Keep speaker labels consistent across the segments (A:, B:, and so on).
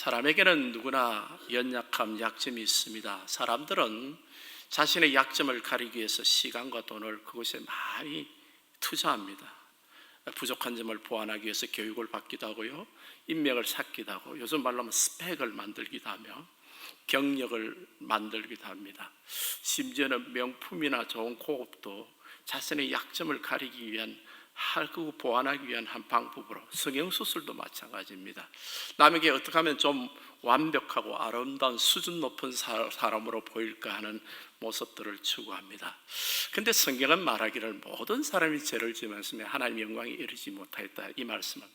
A: 사람에게는 누구나 연약함, 약점이 있습니다. 사람들은 자신의 약점을 가리기 위해서 시간과 돈을 그것에 많이 투자합니다. 부족한 점을 보완하기 위해서 교육을 받기도 하고요, 인맥을 쌓기도 하고, 요즘 말로 하면 스펙을 만들기도 하며 경력을 만들기도 합니다. 심지어는 명품이나 좋은 고급도 자신의 약점을 가리기 위한, 하고 보완하기 위한 한 방법으로, 성형수술도 마찬가지입니다. 남에게 어떻게 하면 좀 완벽하고 아름다운 수준 높은 사람으로 보일까 하는 모습들을 추구합니다. 근데 성경은 말하기를 모든 사람이 죄를 지으면 하나님 영광에 이르지 못하였다, 이 말씀은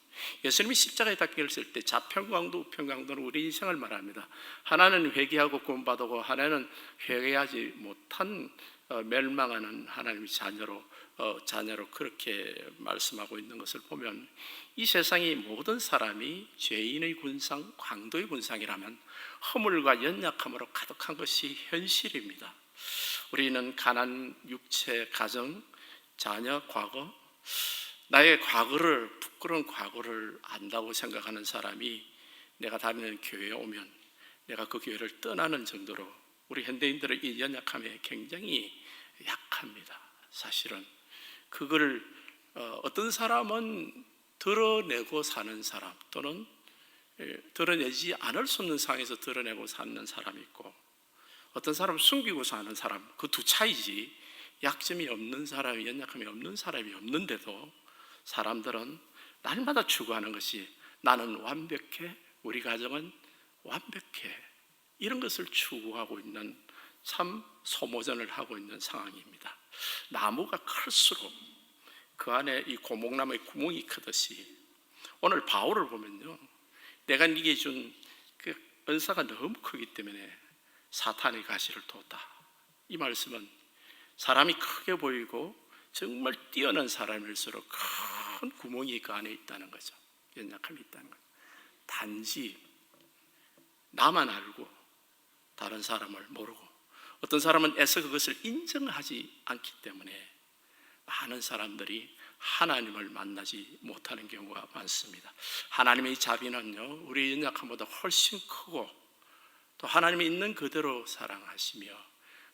A: 예수님이 십자가에 달렸을 때 좌편광도 우편광도는 우리 인생을 말합니다. 하나는 회개하고 구원받고, 하나는 회개하지 못한 멸망하는 하나님의 자녀로 그렇게 말씀하고 있는 것을 보면, 이 세상의 모든 사람이 죄인의 군상, 광도의 군상이라면 허물과 연약함으로 가득한 것이 현실입니다. 우리는 가난, 육체, 가정, 자녀, 과거, 나의 과거를, 부끄러운 과거를 안다고 생각하는 사람이 내가 다니는 교회에 오면 내가 그 교회를 떠나는 정도로 우리 현대인들의 이 연약함에 굉장히 약합니다. 사실은 그걸 어떤 사람은 드러내고 사는 사람, 또는 드러내지 않을 수 없는 상황에서 드러내고 사는 사람이 있고, 어떤 사람은 숨기고 사는 사람, 그 두 차이지, 약점이 없는 사람이, 연약함이 없는 사람이 없는데도 사람들은 날마다 추구하는 것이 나는 완벽해, 우리 가정은 완벽해, 이런 것을 추구하고 있는, 참 소모전을 하고 있는 상황입니다. 나무가 클수록 그 안에 이 고목나무의 구멍이 크듯이, 오늘 바울을 보면요, 내가 네게 준 그 은사가 너무 크기 때문에 사탄의 가시를 뒀다, 이 말씀은 사람이 크게 보이고 정말 뛰어난 사람일수록 큰 구멍이 그 안에 있다는 거죠. 연약함이 있다는 거죠. 단지 나만 알고 다른 사람을 모르고, 어떤 사람은 애써 그것을 인정하지 않기 때문에 많은 사람들이 하나님을 만나지 못하는 경우가 많습니다. 하나님의 자비는요, 우리 연약함보다 훨씬 크고, 또 하나님이 있는 그대로 사랑하시며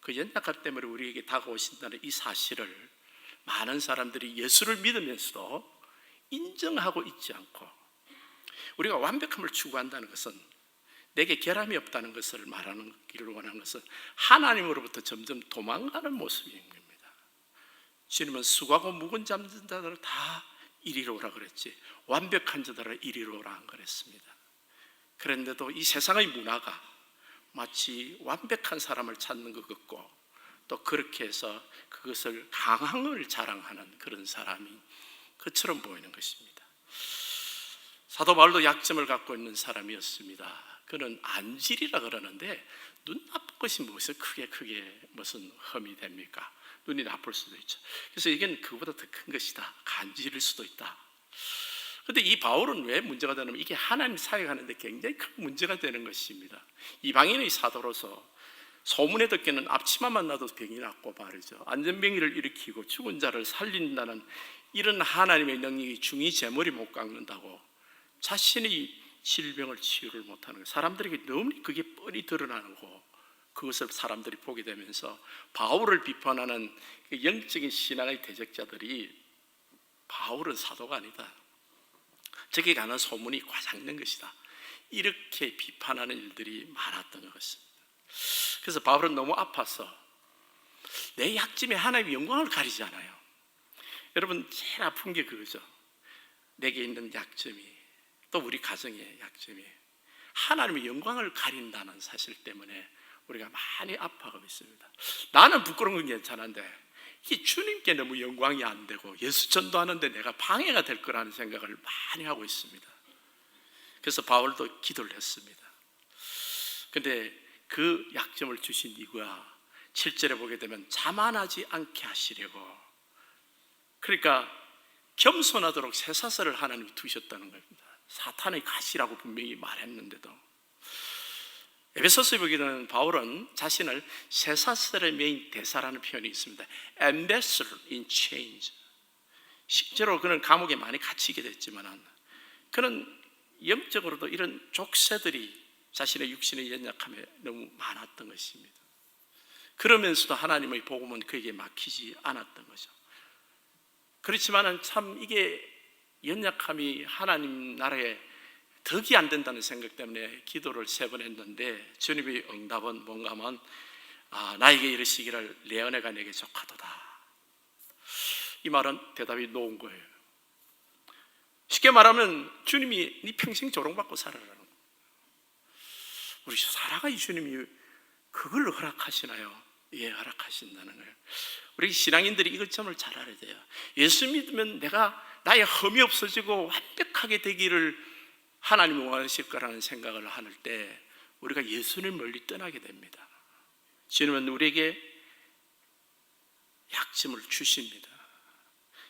A: 그 연약함 때문에 우리에게 다가오신다는 이 사실을 많은 사람들이 예수를 믿으면서도 인정하고 있지 않고, 우리가 완벽함을 추구한다는 것은, 내게 결함이 없다는 것을 말하기를 원하는 것은 하나님으로부터 점점 도망가는 모습입니다. 주님은 수고하고 무거운 잠든 자들을 다 이리로 오라 그랬지, 완벽한 자들을 이리로 오라 안 그랬습니다. 그런데도 이 세상의 문화가 마치 완벽한 사람을 찾는 것 같고, 또 그렇게 해서 그것을 강함을 자랑하는 그런 사람이 그처럼 보이는 것입니다. 사도 바울도 약점을 갖고 있는 사람이었습니다. 그는 안질이라 그러는데, 눈 나쁜 것이 무엇을 크게 무슨 흠이 됩니까? 눈이 나쁠 수도 있죠. 그래서 이건 그보다 더 큰 것이다, 간질일 수도 있다. 그런데 이 바울은 왜 문제가 되냐면, 이게 하나님 사역하는데 굉장히 큰 문제가 되는 것입니다. 이방인의 사도로서 소문에 듣기는 앞치마만 놔도 병이 낫고 말이죠, 안전병이를 일으키고 죽은 자를 살린다는 이런 하나님의 능력이 중이 제 머리 못 깎는다고 자신이 질병을 치유를 못하는 거예요. 사람들에게 너무 그게 뻔히 드러나고, 그것을 사람들이 보게 되면서 바울을 비판하는 영적인 신앙의 대적자들이 바울은 사도가 아니다, 저기 가는 소문이 과장된 것이다, 이렇게 비판하는 일들이 많았던 것입니다. 그래서 바울은 너무 아파서, 내 약점에 하나님의 영광을 가리잖아요. 여러분, 제일 아픈 게 그거죠. 내게 있는 약점이, 또 우리 가정의 약점이 하나님의 영광을 가린다는 사실 때문에 우리가 많이 아파하고 있습니다. 나는 부끄러운 건 괜찮은데, 이게 주님께 너무 영광이 안 되고 예수 전도하는데 내가 방해가 될 거라는 생각을 많이 하고 있습니다. 그래서 바울도 기도를 했습니다. 그런데 그 약점을 주신 이유가 7절에 보게 되면 자만하지 않게 하시려고, 그러니까 겸손하도록 쇠사슬을 하나님이 두셨다는 겁니다. 사탄의 가시라고 분명히 말했는데도, 에베소서에 보게 되면 바울은 자신을 쇠사슬에 매인 대사라는 표현이 있습니다. Ambassador in chains. 실제로 그는 감옥에 많이 갇히게 됐지만, 그는 영적으로도 이런 족쇄들이 자신의 육신의 연약함에 너무 많았던 것입니다. 그러면서도 하나님의 복음은 그에게 막히지 않았던 거죠. 그렇지만은 참 이게 연약함이 하나님 나라에 덕이 안 된다는 생각 때문에 기도를 3번 했는데 주님의 응답은 뭔가 하면 나에게 이르시기를 내 은혜가 내게 족하도다. 이 말은 대답이 놓은 거예요. 쉽게 말하면 주님이 네 평생 조롱받고 살아라는 거예요. 우리 살아가야 주님이 그걸 허락하시나요? 예, 허락하신다는 거예요. 우리 신앙인들이 이것 점을 잘 알아야 돼요. 예수 믿으면 나의 흠이 없어지고 완벽하게 되기를 하나님이 원하실 거라는 생각을 할 때 우리가 예수를 멀리 떠나게 됩니다. 주님은 우리에게 약점을 주십니다.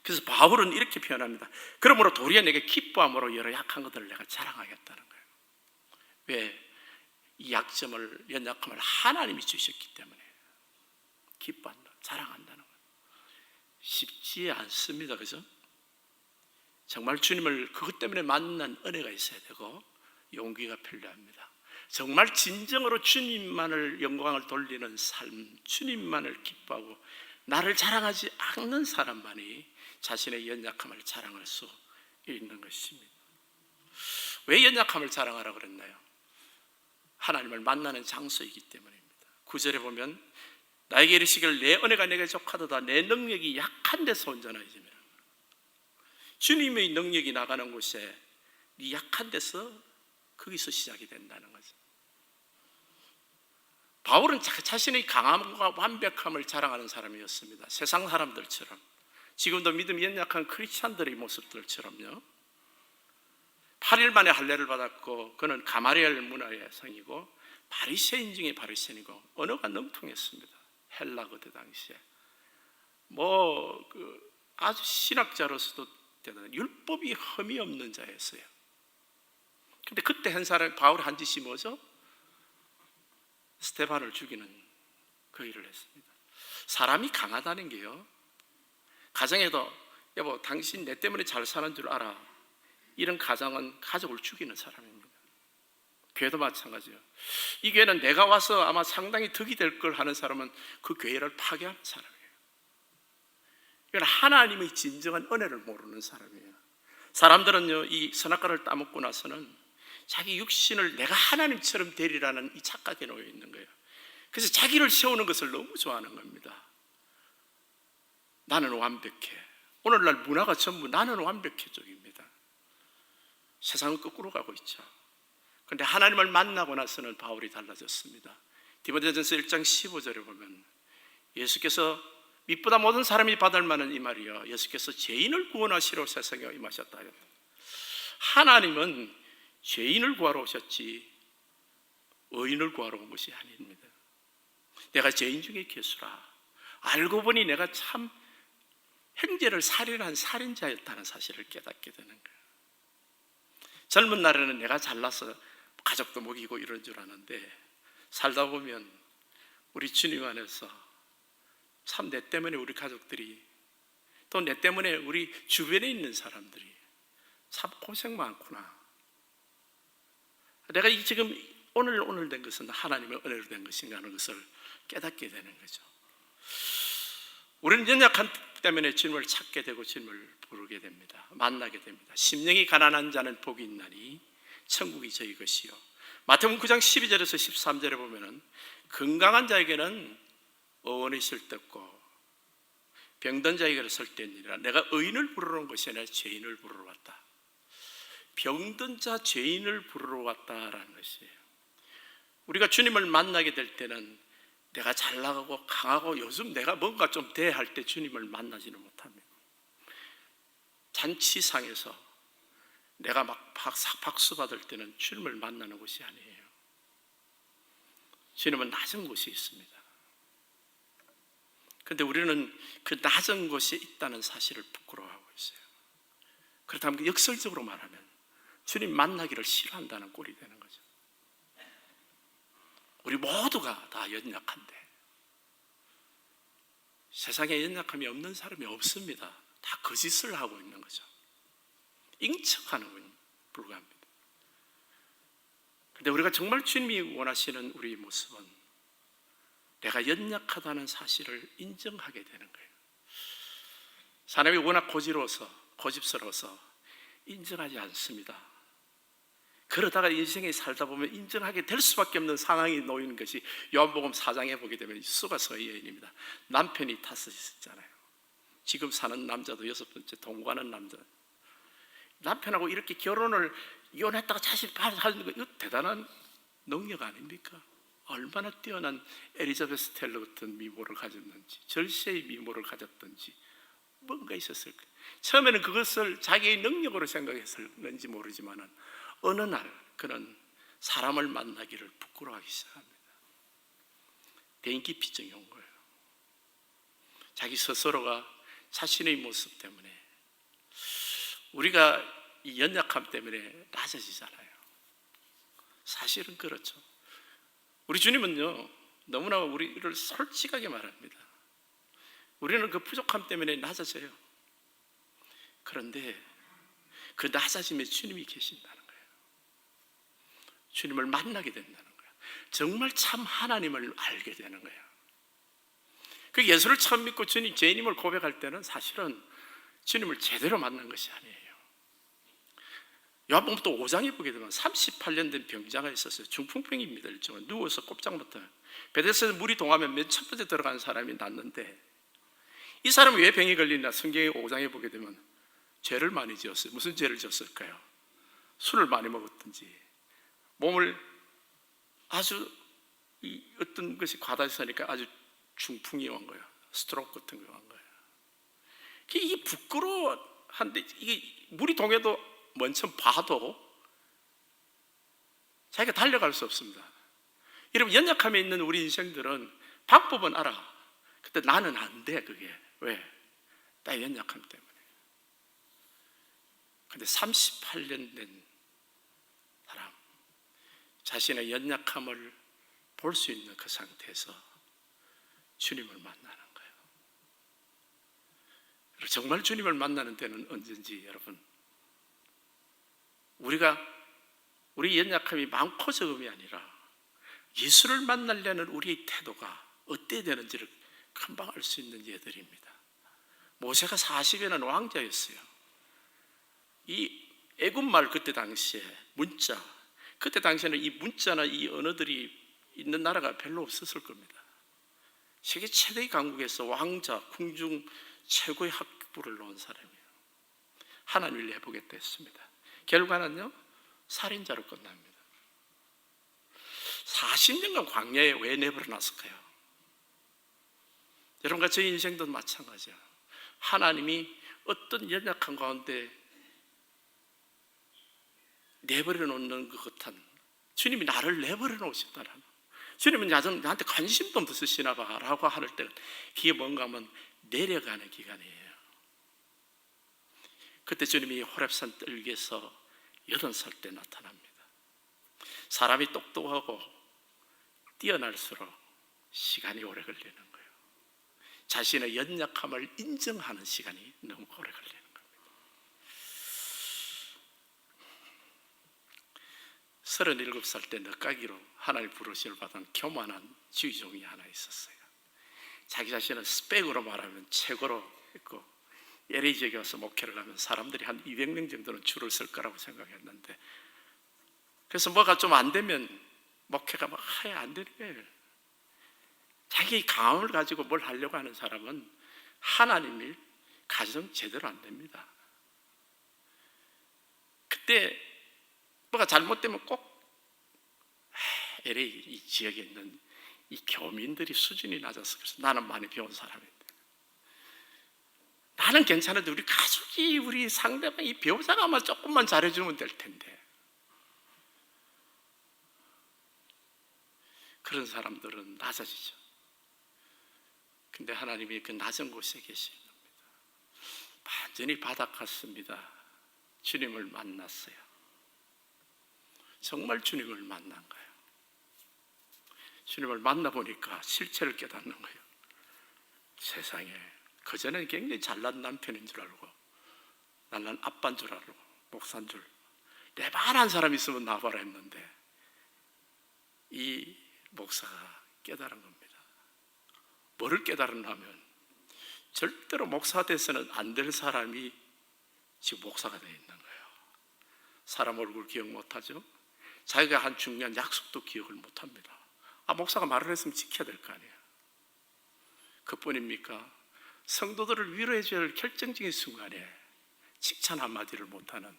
A: 그래서 바울은 이렇게 표현합니다. 그러므로 도리어 내게 기뻐함으로 여러 약한 것들을 내가 자랑하겠다는 거예요. 왜? 이 약점을, 연약함을 하나님이 주셨기 때문에 기뻐한다, 자랑한다는 거예요. 쉽지 않습니다. 그죠? 정말 주님을 그것 때문에 만난 은혜가 있어야 되고 용기가 필요합니다. 정말 진정으로 주님만을 영광을 돌리는 삶, 주님만을 기뻐하고 나를 자랑하지 않는 사람만이 자신의 연약함을 자랑할 수 있는 것입니다. 왜 연약함을 자랑하라고 그랬나요? 하나님을 만나는 장소이기 때문입니다. 9절에 보면 나에게 이르시기를 내 은혜가 내게 족하도다. 내 능력이 약한 데서 온전해지면, 주님의 능력이 나가는 곳에 이 약한 데서 거기서 시작이 된다는 거죠. 바울은 자신의 강함과 완벽함을 자랑하는 사람이었습니다. 세상 사람들처럼, 지금도 믿음이 연약한 크리스찬들의 모습들처럼요. 8일 만에 할례를 받았고 그는 가마리엘 문화의 성이고 바리새인 중에 바리새인이고 언어가 능통했습니다. 헬라 그때 당시에 아주 신학자로서도 대단한 율법이 흠이 없는 자였어요. 근데 그때 한 사람 바울이 한 짓이 뭐죠? 스데반을 죽이는 그 일을 했습니다. 사람이 강하다는 게요, 가정에도 여보 당신 내 때문에 잘 사는 줄 알아, 이런 가정은 가족을 죽이는 사람입니다. 교회도 마찬가지예요. 이 교회는 내가 와서 아마 상당히 덕이 될 걸 하는 사람은 그 교회를 파괴하는 사람이에요. 이건 하나님의 진정한 은혜를 모르는 사람이에요. 사람들은요, 이 선악과를 따먹고 나서는 자기 육신을 내가 하나님처럼 되리라는 이 착각에 놓여 있는 거예요. 그래서 자기를 세우는 것을 너무 좋아하는 겁니다. 나는 완벽해. 오늘날 문화가 전부 나는 완벽해 쪽입니다. 세상은 거꾸로 가고 있죠. 그런데 하나님을 만나고 나서는 바울이 달라졌습니다. 디모데전서 1장 15절에 보면 예수께서 빛보다 모든 사람이 받을 만한 이 말이요, 예수께서 죄인을 구원하시러 세상에 임하셨다. 하나님은 죄인을 구하러 오셨지 의인을 구하러 온 것이 아닙니다. 내가 죄인 중에 괴수라. 알고 보니 내가 참 형제를 살인한 살인자였다는 사실을 깨닫게 되는 거예요. 젊은 날에는 내가 잘나서 가족도 먹이고 이런 줄 아는데 살다 보면 우리 주님 안에서 참 내 때문에 우리 가족들이, 또 내 때문에 우리 주변에 있는 사람들이 참 고생 많구나. 내가 지금 오늘 된 것은 하나님의 은혜로 된 것인가 하는 것을 깨닫게 되는 거죠. 우리는 연약함 때문에 주님을 찾게 되고 주님을 부르게 됩니다. 만나게 됩니다. 심령이 가난한 자는 복이 있나니 천국이 저희 것이요. 마태복음 9장 12절에서 13절에 보면은 건강한 자에게는 어원이 쓸데없고 병든 자에게는 쓸데있느니라. 내가 의인을 부르러 온 것이 아니라 죄인을 부르러 왔다. 병든 자 죄인을 부르러 왔다라는 것이에요. 우리가 주님을 만나게 될 때는 내가 잘 나가고 강하고 요즘 내가 뭔가 좀 돼 할 때 주님을 만나지는 못합니다. 잔치상에서 내가 막 박수 받을 때는 주님을 만나는 곳이 아니에요. 주님은 낮은 곳에 있습니다. 그런데 우리는 그 낮은 곳에 있다는 사실을 부끄러워하고 있어요. 그렇다면 역설적으로 말하면 주님 만나기를 싫어한다는 꼴이 되는 거죠. 우리 모두가 다 연약한데 세상에 연약함이 없는 사람이 없습니다. 다 거짓을 하고 있는 거죠. 인척하는 건 불가합니다. 근데 우리가 정말 주님이 원하시는 우리의 모습은 내가 연약하다는 사실을 인정하게 되는 거예요. 사람이 워낙 고집스러워서 인정하지 않습니다. 그러다가 인생에 살다 보면 인정하게 될 수밖에 없는 상황이 놓이는 것이 요한복음 4장에 보게 되면 수가서의 여인입니다. 남편이 5있잖아요. 지금 사는 남자도 6번째 동거하는 남자. 남편하고 이렇게 결혼을 이혼했다가 자신 하는 거 이거 대단한 능력 아닙니까? 얼마나 뛰어난 엘리자베스 텔러 같은 미모를 가졌는지, 절세의 미모를 가졌던지 뭔가 있었을 거예요. 처음에는 그것을 자기의 능력으로 생각했었는지 모르지만 어느 날 그는 사람을 만나기를 부끄러워하기 시작합니다. 대인기피증이 온 거예요. 자기 스스로가 자신의 모습 때문에, 우리가 이 연약함 때문에 낮아지잖아요. 사실은 그렇죠. 우리 주님은요 너무나 우리를 솔직하게 말합니다. 우리는 그 부족함 때문에 낮아져요. 그런데 그 낮아짐에 주님이 계신다는 거예요. 주님을 만나게 된다는 거예요. 정말 참 하나님을 알게 되는 거예요. 그 예수를 처음 믿고 주님 죄인임을 고백할 때는 사실은 주님을 제대로 만난 것이 아니에요. 요한복음 또 5장에 보게 되면 38년 된 병자가 있었어요. 중풍병입니다. 일종은 누워서 꼼짝부터 베데스다에서 물이 동하면 맨 첫 번째 들어간 사람이 낫는데, 이 사람이 왜 병에 걸리나 성경의 5장에 보게 되면 죄를 많이 지었어요. 무슨 죄를 지었을까요? 술을 많이 먹었든지 몸을 아주 어떤 것이 과다했으니까 아주 중풍이 온 거예요. 스트로크 같은 거 온 거예요. 이게 부끄러워한데, 이게 물이 동해도 먼저 봐도 자기가 달려갈 수 없습니다. 여러분, 연약함에 있는 우리 인생들은 방법은 알아. 근데 나는 안 돼. 그게 왜? 나의 연약함 때문에. 근데 38년 된 사람, 자신의 연약함을 볼 수 있는 그 상태에서 주님을 만나는 거예요. 정말 주님을 만나는 때는 언제인지 여러분, 우리 연약함이 많고 적음이 아니라 예수를 만나려는 우리의 태도가 어때야 되는지를 금방 알 수 있는 예들입니다. 모세가 40여년 왕자였어요. 이 애굽말 그때 당시에 문자, 그때 당시에는 이 문자나 이 언어들이 있는 나라가 별로 없었을 겁니다. 세계 최대의 강국에서 왕자, 궁중 최고의 학부를 놓은 사람이에요. 하나님을 내보겠다 했습니다. 결과는요, 살인자로 끝납니다. 40년간 광야에 왜 내버려 놨을까요? 여러분과 저희 인생도 마찬가지야. 하나님이 어떤 연약한 가운데 내버려 놓는 것 같은, 주님이 나를 내버려 놓으셨다는, 주님은 나한테 관심도 없으시나 봐 라고 할 때 그게 뭔가 하면 내려가는 기간이에요. 그때 주님이 호렙산 뜰개에서 8살 때 나타납니다. 사람이 똑똑하고 뛰어날수록 시간이 오래 걸리는 거예요. 자신의 연약함을 인정하는 시간이 너무 오래 걸리는 겁니다. 37살 때 늦가기로 하나님 부르심을 받은 교만한 주의종이 하나 있었어요. 자기 자신은 스펙으로 말하면 최고로 있고, LA 지역에 와서 목회를 하면 사람들이 한 200명 정도는 줄을 설 거라고 생각했는데, 그래서 뭐가 좀 안 되면 목회가 막 안 되는 거예요. 자기 강함을 가지고 뭘 하려고 하는 사람은 하나님이 가정 제대로 안 됩니다. 그때 뭐가 잘못되면 꼭 LA 이 지역에 있는 이 교민들이 수준이 낮아서, 그래서 나는 많이 배운 사람인데, 나는 괜찮은데 우리 가족이, 우리 상대방, 이 배우자가 아마 조금만 잘해주면 될 텐데, 그런 사람들은 낮아지죠. 근데 하나님이 그 낮은 곳에 계신 겁니다. 완전히 바닥 같습니다. 주님을 만났어요. 정말 주님을 만난 거예요. 주님을 만나보니까 실체를 깨닫는 거예요. 세상에, 그전에는 굉장히 잘난 남편인 줄 알고, 잘난 아빠인 줄 알고, 목사인 줄, 레바란 사람 있으면 나와라 했는데, 이 목사가 깨달은 겁니다. 뭐를 깨달았냐면 절대로 목사가 돼서는 안 될 사람이 지금 목사가 되어 있는 거예요. 사람 얼굴 기억 못하죠. 자기가 한 중요한 약속도 기억을 못합니다. 목사가 말을 했으면 지켜야 될 거 아니에요. 그뿐입니까? 성도들을 위로해 줘야 할 결정적인 순간에 칭찬 한마디를 못하는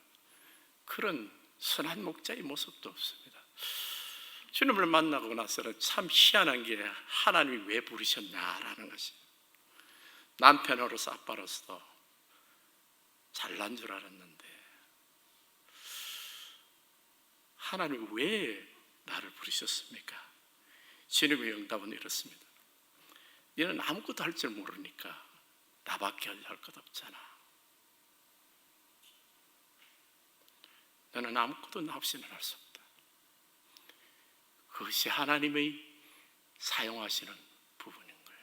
A: 그런 선한 목자의 모습도 없습니다. 주님을 만나고 나서는 참 희한한 게 하나님이 왜 부르셨냐라는 것이, 남편으로서 아빠로서도 잘난 줄 알았는데 하나님이 왜 나를 부르셨습니까? 주님의 응답은 이렇습니다. 너는 아무것도 할 줄 모르니까 나밖에 할 것 없잖아. 너는 아무것도 나 없이는 할 수 없다. 그것이 하나님의 사용하시는 부분인 거예요.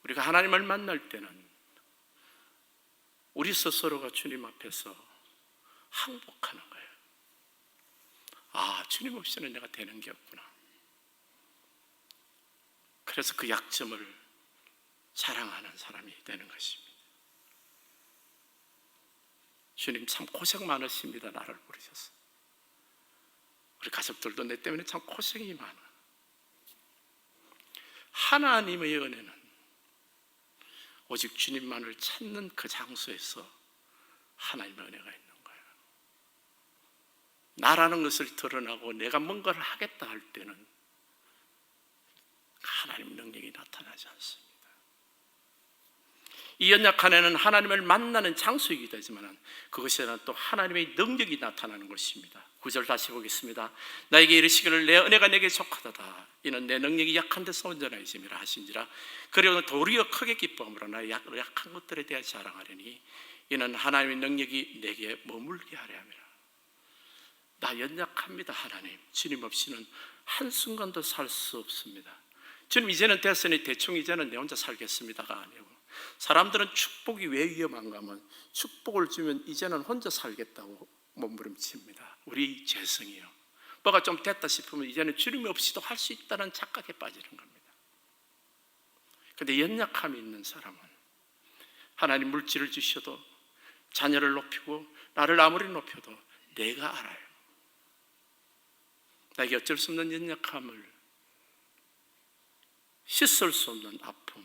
A: 우리가 하나님을 만날 때는 우리 스스로가 주님 앞에서 항복하는 거예요. 주님 없이는 내가 되는 게 없구나. 그래서 그 약점을 자랑하는 사람이 되는 것입니다. 주님 참 고생 많으십니다. 나를 부르셔서. 우리 가족들도 내 때문에 참 고생이 많아. 하나님의 은혜는 오직 주님만을 찾는 그 장소에서 하나님의 은혜가 있는 거예요. 나라는 것을 드러나고 내가 뭔가를 하겠다 할 때는 하나님의 능력이 나타나지 않습니다. 이 연약한 해는 하나님을 만나는 장소이기도 하지만 그것에는 또 하나님의 능력이 나타나는 것입니다. 9절 다시 보겠습니다. 나에게 이르시기를 내 은혜가 내게 족하도다. 이는 내 능력이 약한 데서 온전하심이라 하신지라. 그리고 도리어 크게 기뻐함으로 나의 약한 것들에 대해 자랑하려니 이는 하나님의 능력이 내게 머물게 하려 함이라. 나 연약합니다. 하나님, 주님 없이는 한순간도 살 수 없습니다. 주님 이제는 됐으니 대충 이제는 내 혼자 살겠습니다가 아니고, 사람들은 축복이 왜 위험한가 하면 축복을 주면 이제는 혼자 살겠다고 몸부림칩니다. 우리 죄성이요. 뭐가 좀 됐다 싶으면 이제는 주님 없이도 할 수 있다는 착각에 빠지는 겁니다. 그런데 연약함이 있는 사람은 하나님 물질을 주셔도, 자녀를 높이고 나를 아무리 높여도 내가 알아요. 나에게 어쩔 수 없는 연약함을, 씻을 수 없는 아픔,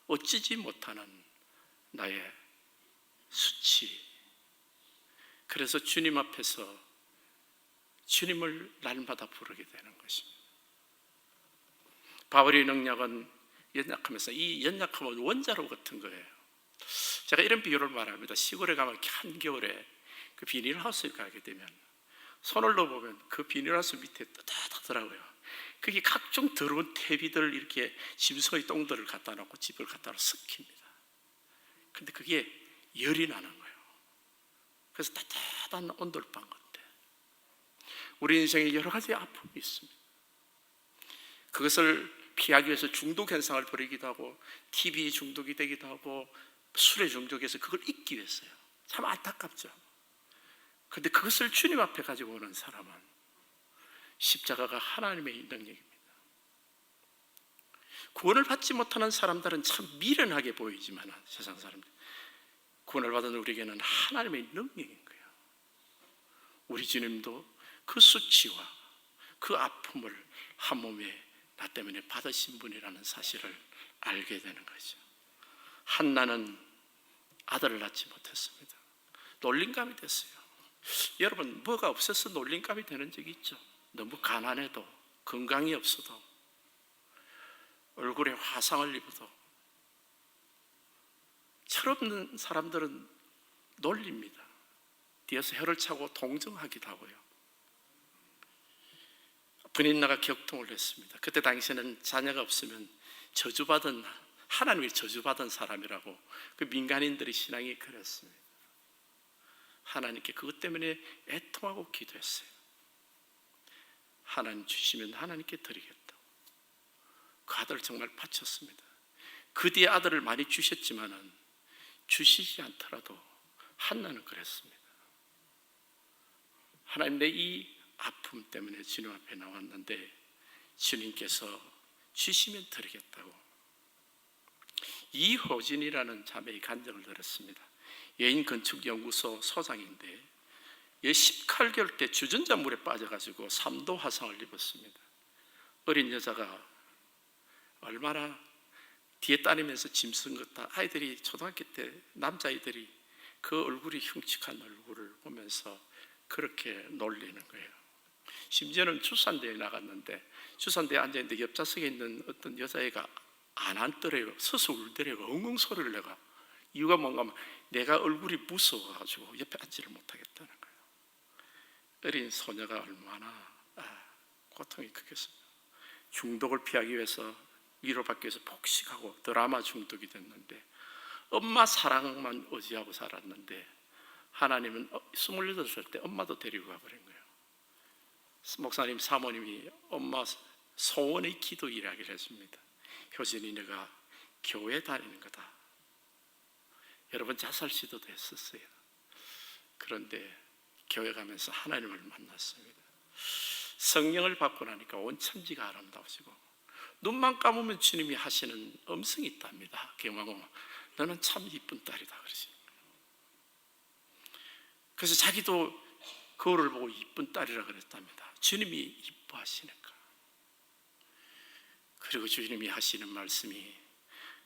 A: 어찌지 못하는 나의 수치. 그래서 주님 앞에서 주님을 날마다 부르게 되는 것입니다. 바울의 능력은 연약하면서 이 연약함은 원자로 같은 거예요. 제가 이런 비유를 말합니다. 시골에 가면 한겨울에 그 비닐하우스에 가게 되면 손을 넣어보면 그 비닐하우스 밑에 따뜻하더라고요. 그게 각종 더러운 퇴비들, 이렇게 짐승의 똥들을 갖다 놓고 집을 갖다 놓고 섞입니다. 근데 그게 열이 나는 거예요. 그래서 따뜻한 온돌방 같아. 우리 인생에 여러 가지 아픔이 있습니다. 그것을 피하기 위해서 중독 현상을 벌이기도 하고, TV 중독이 되기도 하고, 술에 중독해서 그걸 잊기 위해서요. 참 안타깝죠. 그런데 그것을 주님 앞에 가지고 오는 사람은 십자가가 하나님의 능력입니다. 구원을 받지 못하는 사람들은 참 미련하게 보이지만 세상 사람들, 구원을 받은 우리에게는 하나님의 능력인 거예요. 우리 주님도 그 수치와 그 아픔을 한 몸에 나 때문에 받으신 분이라는 사실을 알게 되는 거죠. 한나는 아들을 낳지 못했습니다. 놀림감이 됐어요. 여러분, 뭐가 없어서 놀림감이 되는 적이 있죠. 너무 가난해도, 건강이 없어도, 얼굴에 화상을 입어도 철없는 사람들은 놀립니다. 뒤에서 혀를 차고 동정하기도 하고요. 분인나가 격통을 했습니다. 그때 당시에는 자녀가 없으면 저주받은, 하나님이 저주받은 사람이라고 그 민간인들의 신앙이 그랬습니다. 하나님께 그것 때문에 애통하고 기도했어요. 하나님 주시면 하나님께 드리겠다고. 그 아들을 정말 바쳤습니다. 그 뒤에 아들을 많이 주셨지만은 주시지 않더라도 한나는 그랬습니다. 하나님, 내 이 아픔 때문에 주님 앞에 나왔는데 주님께서 주시면 드리겠다고 이호진이라는 자매의 간증을 들었습니다. 여인건축연구소 소장인데 18개월 때 주전자 물에 빠져가지고 3도 화상을 입었습니다. 어린 여자가 얼마나 뒤에 따르면서 짐승 같다. 아이들이 초등학교 때 남자아이들이 그 얼굴이 흉측한 얼굴을 보면서 그렇게 놀리는 거예요. 심지어는 출산대에 나갔는데 주산대에 앉아있는데 옆좌석에 있는 어떤 여자애가 안 앉더래요. 서서 울더래요. 엉엉 소리를 내가. 이유가 뭔가 하면 내가 얼굴이 무서워가지고 옆에 앉지를 못하겠다는 거예요. 어린 소녀가 얼마나 고통이 크겠어요. 중독을 피하기 위해서 위로받기 위해서 폭식하고 드라마 중독이 됐는데 엄마 사랑만 의지하고 살았는데 하나님은 28살 때 엄마도 데리고 가버린 거예요. 목사님 사모님이 엄마 소원의 기도 이야기를 했습니다. 효진이 내가 교회 다니는 거다. 여러분 자살 시도도 했었어요. 그런데 교회 가면서 하나님을 만났습니다. 성령을 받고 나니까 온 천지가 아름다워지고 눈만 감으면 주님이 하시는 음성이 있답니다. 경황은 너는 참 이쁜 딸이다 그러지. 그래서 자기도 거울을 보고 이쁜 딸이라 그랬답니다. 주님이 이뻐하시니까. 그리고 주님이 하시는 말씀이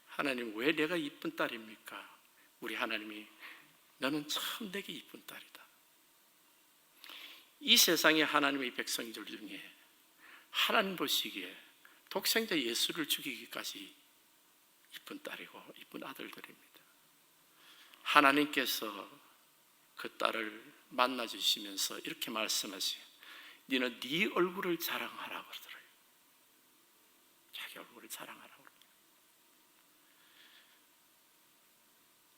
A: 하나님 왜 내가 이쁜 딸입니까? 우리 하나님이 너는 참 내게 이쁜 딸이다. 이 세상에 하나님의 백성들 중에 하나님 보시기에 독생자 예수를 죽이기까지 이쁜 딸이고 이쁜 아들들입니다. 하나님께서 그 딸을 만나주시면서 이렇게 말씀하세요. 너는 네 얼굴을 자랑하라고 그러더래요. 자기 얼굴을 자랑하라고 그러더래요.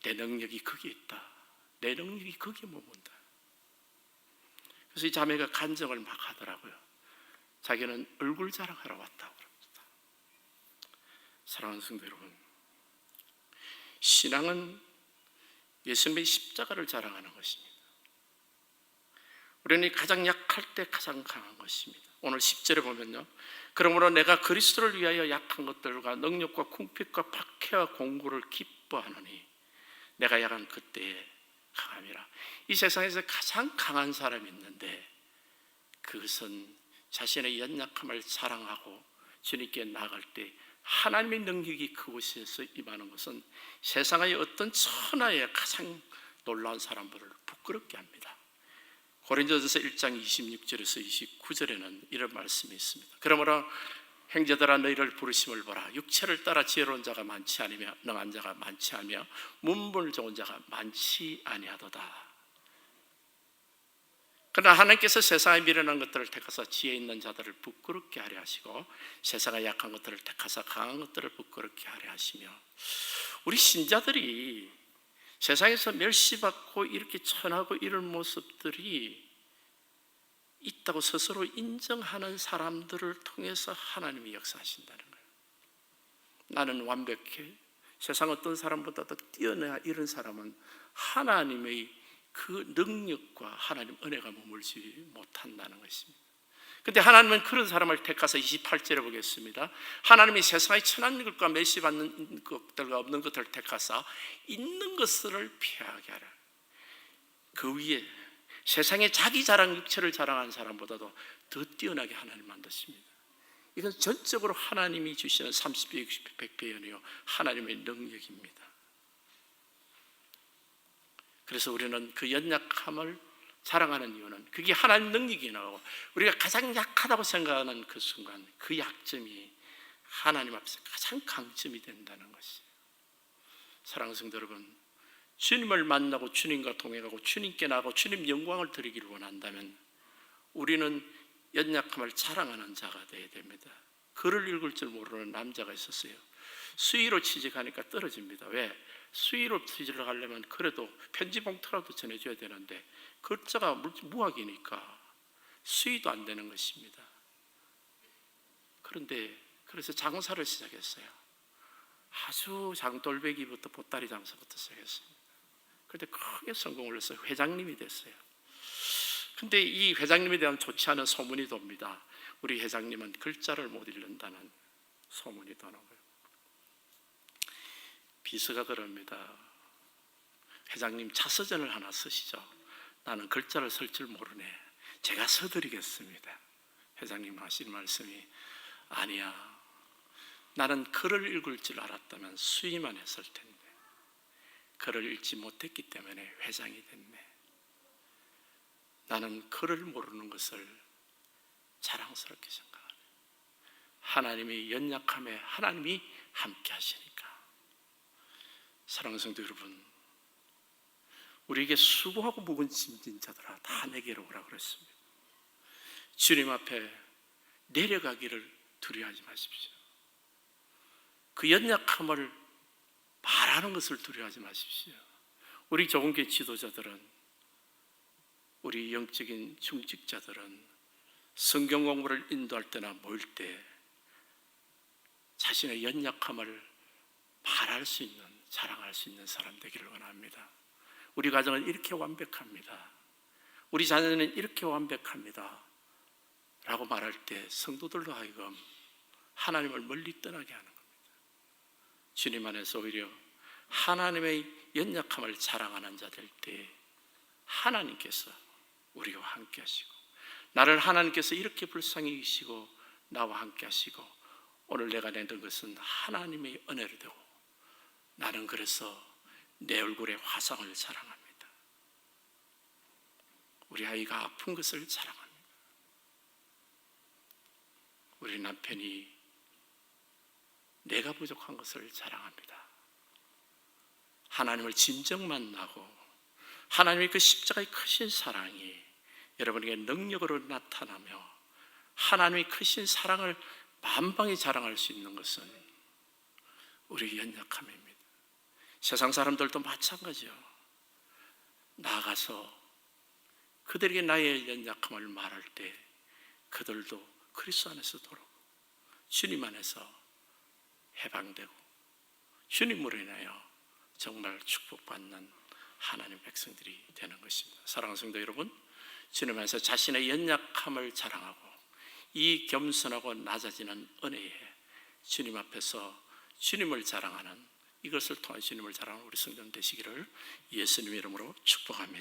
A: 내 능력이 거기에 있다. 내 능력이 거기에 머문다. 그래서 이 자매가 간증을 막 하더라고요. 자기는 얼굴 자랑하러 왔다고 그럽니다. 사랑하는 성도 여러분, 신앙은 예수님의 십자가를 자랑하는 것입니다. 우리는 가장 약할 때 가장 강한 것입니다. 오늘 10절에 보면요, 그러므로 내가 그리스도를 위하여 약한 것들과 능력과 궁핍과 박해와 공고를 기뻐하노니 내가 약한 그때에 강함이라. 이 세상에서 가장 강한 사람이 있는데 그것은 자신의 연약함을 자랑하고 주님께 나아갈 때 하나님의 능력이 그곳에서 임하는 것은 세상의 어떤 천하의 가장 놀라운 사람들을 부끄럽게 합니다. 고린도전서 1장 26절에서 29절에는 이런 말씀이 있습니다. 그러므로 형제들아 너희를 부르심을 보라. 육체를 따라 지혜로운 자가 많지 아니며 능한 자가 많지 아니며 문벌 좋은 자가 많지 아니하도다. 그러나 하나님께서 세상에 미련한 것들을 택하사 지혜 있는 자들을 부끄럽게 하려 하시고 세상에 약한 것들을 택하사 강한 것들을 부끄럽게 하려 하시며, 우리 신자들이 세상에서 멸시받고 이렇게 천하고 이런 모습들이 있다고 스스로 인정하는 사람들을 통해서 하나님이 역사하신다는 거예요. 나는 완벽해, 세상 어떤 사람보다도 뛰어나, 이런 사람은 하나님의 그 능력과 하나님 은혜가 머물지 못한다는 것입니다. 그런데 하나님은 그런 사람을 택하사 28절에 보겠습니다. 하나님이 세상의 천한 것과 멸시받는 것들과 없는 것들을 택하사 있는 것을 피하게 하라. 그 위에 세상에 자기 자랑, 육체를 자랑하는 사람보다도 더 뛰어나게 하나님 만드십니다. 이건 전적으로 하나님이 주시는 30배, 60배, 100배 연이요 하나님의 능력입니다. 그래서 우리는 그 연약함을 자랑하는 이유는 그게 하나님 능력이 나오고 우리가 가장 약하다고 생각하는 그 순간 그 약점이 하나님 앞에서 가장 강점이 된다는 것이에요. 사랑하는 성도 여러분, 주님을 만나고 주님과 동행하고 주님께 나가고 주님 영광을 드리기를 원한다면 우리는 연약함을 자랑하는 자가 되어야 됩니다. 글을 읽을 줄 모르는 남자가 있었어요. 수의로 취직하니까 떨어집니다. 왜? 수의로 취직을 하려면 그래도 편지 봉투라도 전해줘야 되는데 글자가 무학이니까 수의도 안 되는 것입니다. 그런데 그래서 장사를 시작했어요. 아주 장돌배기부터 보따리 장사부터 시작했습니다. 그런데 크게 성공을 해서 회장님이 됐어요. 근데 이 회장님에 대한 좋지 않은 소문이 돕니다. 우리 회장님은 글자를 못 읽는다는 소문이 도는 거예요. 비서가 그럽니다. 회장님 자서전을 하나 쓰시죠. 나는 글자를 쓸 줄 모르네. 제가 써드리겠습니다. 회장님 하시는 말씀이, 아니야, 나는 글을 읽을 줄 알았다면 수의만 했을 텐데 글을 읽지 못했기 때문에 회장이 됐네. 나는 글을 모르는 것을 자랑스럽게 생각하네. 하나님이 연약함에 하나님이 함께 하시니까. 사랑하는 성도 여러분, 우리에게 수고하고 무거운 짐진 자들아 다 내게로 오라 그랬습니다. 주님 앞에 내려가기를 두려워하지 마십시오. 그 연약함을 말하는 것을 두려워하지 마십시오. 우리 좁은교회 지도자들은, 우리 영적인 중직자들은 성경 공부를 인도할 때나 모일 때 자신의 연약함을 말할 수 있는, 자랑할 수 있는 사람 되기를 원합니다. 우리 가정은 이렇게 완벽합니다, 우리 자녀는 이렇게 완벽합니다 라고 말할 때 성도들로 하여금 하나님을 멀리 떠나게 하는 겁니다. 주님 안에서 오히려 하나님의 연약함을 자랑하는 자 될 때 하나님께서 우리와 함께 하시고, 나를 하나님께서 이렇게 불쌍히 여기시고 나와 함께 하시고 오늘 내가 내는 것은 하나님의 은혜로 되고, 나는 그래서 내 얼굴에 화상을 자랑합니다. 우리 아이가 아픈 것을 자랑합니다. 우리 남편이 내가 부족한 것을 자랑합니다. 하나님을 진정 만나고 하나님의 그 십자가의 크신 사랑이 여러분에게 능력으로 나타나며 하나님의 크신 사랑을 만방에 자랑할 수 있는 것은 우리의 연약함입니다. 세상 사람들도 마찬가지요. 나아가서 그들에게 나의 연약함을 말할 때 그들도 그리스도 안에서 돌아오고 주님 안에서 해방되고 주님으로 인하여 정말 축복받는 하나님 백성들이 되는 것입니다. 사랑하는 성도 여러분, 주님 안에서 자신의 연약함을 자랑하고 이 겸손하고 낮아지는 은혜에 주님 앞에서 주님을 자랑하는, 이것을 통해 주님을 자랑하는 우리 성도 되시기를 예수님의 이름으로 축복합니다.